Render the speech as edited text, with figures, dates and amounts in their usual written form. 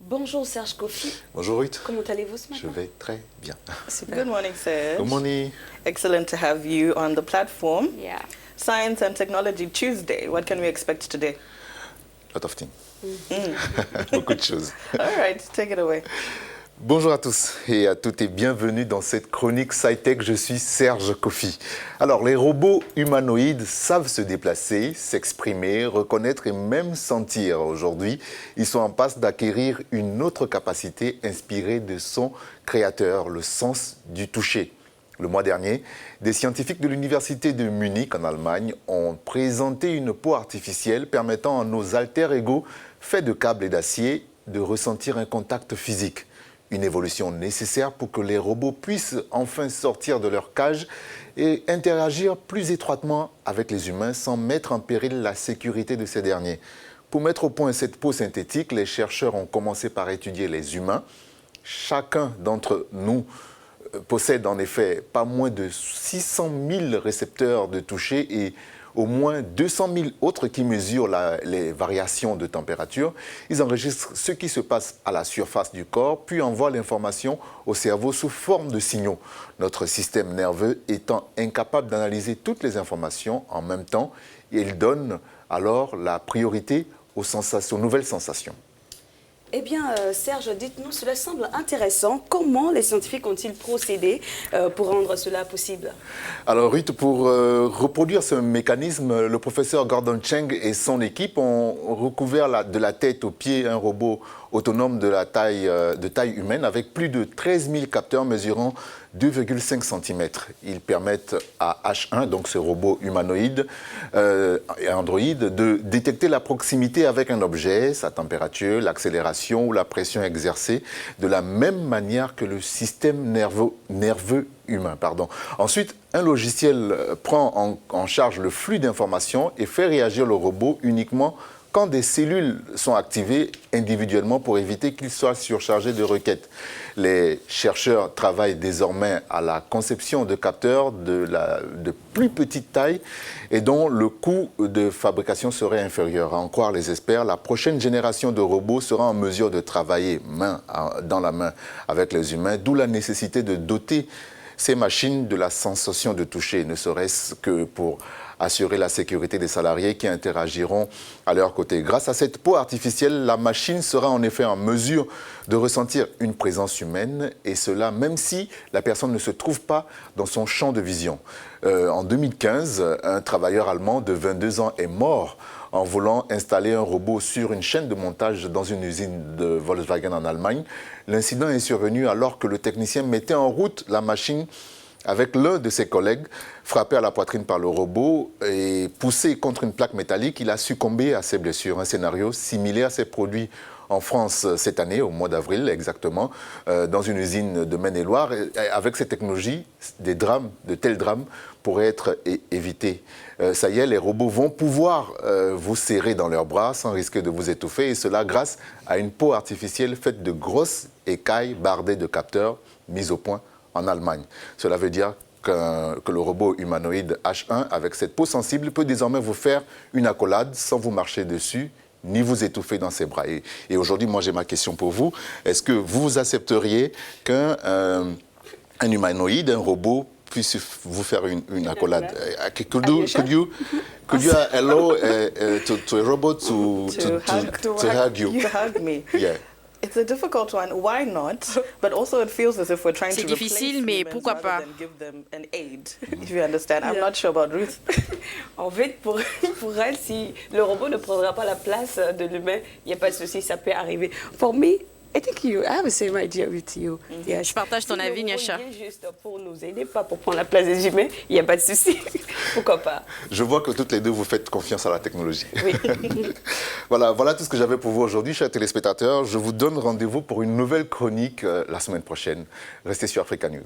Bonjour Serge Kofi. Bonjour Ruth. Comment allez-vous ce matin? Je vais très bien. Super. Good morning, Serge. Good morning. Excellent to have you on the platform. Yeah. Science and Technology Tuesday. What can we expect today? Lot of things. Beaucoup de choses. All right, take it away. Bonjour à tous et à toutes et bienvenue dans cette chronique SciTech. Je suis Serge Kofi. Alors, les robots humanoïdes savent se déplacer, s'exprimer, reconnaître et même sentir. Aujourd'hui, ils sont en passe d'acquérir une autre capacité inspirée de son créateur, le sens du toucher. Le mois dernier, des scientifiques de l'université de Munich en Allemagne ont présenté une peau artificielle permettant à nos alter-ego faits de câbles et d'acier de ressentir un contact physique. Une évolution nécessaire pour que les robots puissent enfin sortir de leur cage et interagir plus étroitement avec les humains sans mettre en péril la sécurité de ces derniers. Pour mettre au point cette peau synthétique, les chercheurs ont commencé par étudier les humains. Chacun d'entre nous possède en effet pas moins de 600 000 récepteurs de toucher et au moins 200 000 autres qui mesurent les variations de température. Ils enregistrent ce qui se passe à la surface du corps, puis envoient l'information au cerveau sous forme de signaux. Notre système nerveux étant incapable d'analyser toutes les informations en même temps, il donne alors la priorité aux nouvelles sensations. Eh bien, Serge, dites-nous, cela semble intéressant. Comment les scientifiques ont-ils procédé pour rendre cela possible? Alors Ruth, pour reproduire ce mécanisme, le professeur Gordon Chang et son équipe ont recouvert de la tête aux pieds un robot autonome de taille humaine avec plus de 13 000 capteurs mesurant 2,5 cm. Ils permettent à H1, donc ce robot humanoïde et Android, de détecter la proximité avec un objet, sa température, l'accélération ou la pression exercée, de la même manière que le système nerveux humain. Ensuite, un logiciel prend en charge le flux d'informations et fait réagir le robot uniquement quand des cellules sont activées individuellement pour éviter qu'il soit surchargé de requêtes. Les chercheurs travaillent désormais à la conception de capteurs de plus petite taille et dont le coût de fabrication serait inférieur. À en croire les experts, la prochaine génération de robots sera en mesure de travailler main dans la main avec les humains, d'où la nécessité de doter ces machines de la sensation de toucher, ne serait-ce que pour assurer la sécurité des salariés qui interagiront à leur côté. Grâce à cette peau artificielle, la machine sera en effet en mesure de ressentir une présence humaine, et cela même si la personne ne se trouve pas dans son champ de vision. En 2015, un travailleur allemand de 22 ans est mort en voulant installer un robot sur une chaîne de montage dans une usine de Volkswagen en Allemagne. L'incident est survenu alors que le technicien mettait en route la machine avec l'un de ses collègues. Frappé à la poitrine par le robot et poussé contre une plaque métallique, il a succombé à ses blessures. Un scénario similaire s'est produit en France cette année, au mois d'avril exactement, dans une usine de Maine-et-Loire. Avec ces technologies, de tels drames pourraient être évités. Ça y est, les robots vont pouvoir vous serrer dans leurs bras sans risquer de vous étouffer, et cela grâce à une peau artificielle faite de grosses écailles bardées de capteurs mis au point en Allemagne. Cela veut dire que le robot humanoïde H1, avec cette peau sensible, peut désormais vous faire une accolade sans vous marcher dessus, ni vous étouffer dans ses bras. Et aujourd'hui, moi, j'ai ma question pour vous. Est-ce que vous accepteriez qu'un humanoïde, un robot, puisse vous faire une accolade? Could you allow to a robot to hug you? To hug me. Yeah. It's a difficult one. Why not? But also it feels as if we're trying to replace difficile, mais humans pourquoi rather pas? than give them an aid, if you understand. I'm not sure about Ruth. En fait, pour elle, si le robot ne prendra pas la place de l'humain, il n'y a pas de souci, ça peut arriver. For me, I think I have the same idea with you. Yes. Je partage ton avis, Nyasha. Il vient juste pour nous aider, pas pour prendre la place des humains, il n'y a pas de souci. Pourquoi pas? Je vois que toutes les deux, vous faites confiance à la technologie. Oui. Voilà tout ce que j'avais pour vous aujourd'hui, chers téléspectateurs. Je vous donne rendez-vous pour une nouvelle chronique la semaine prochaine. Restez sur Africa News.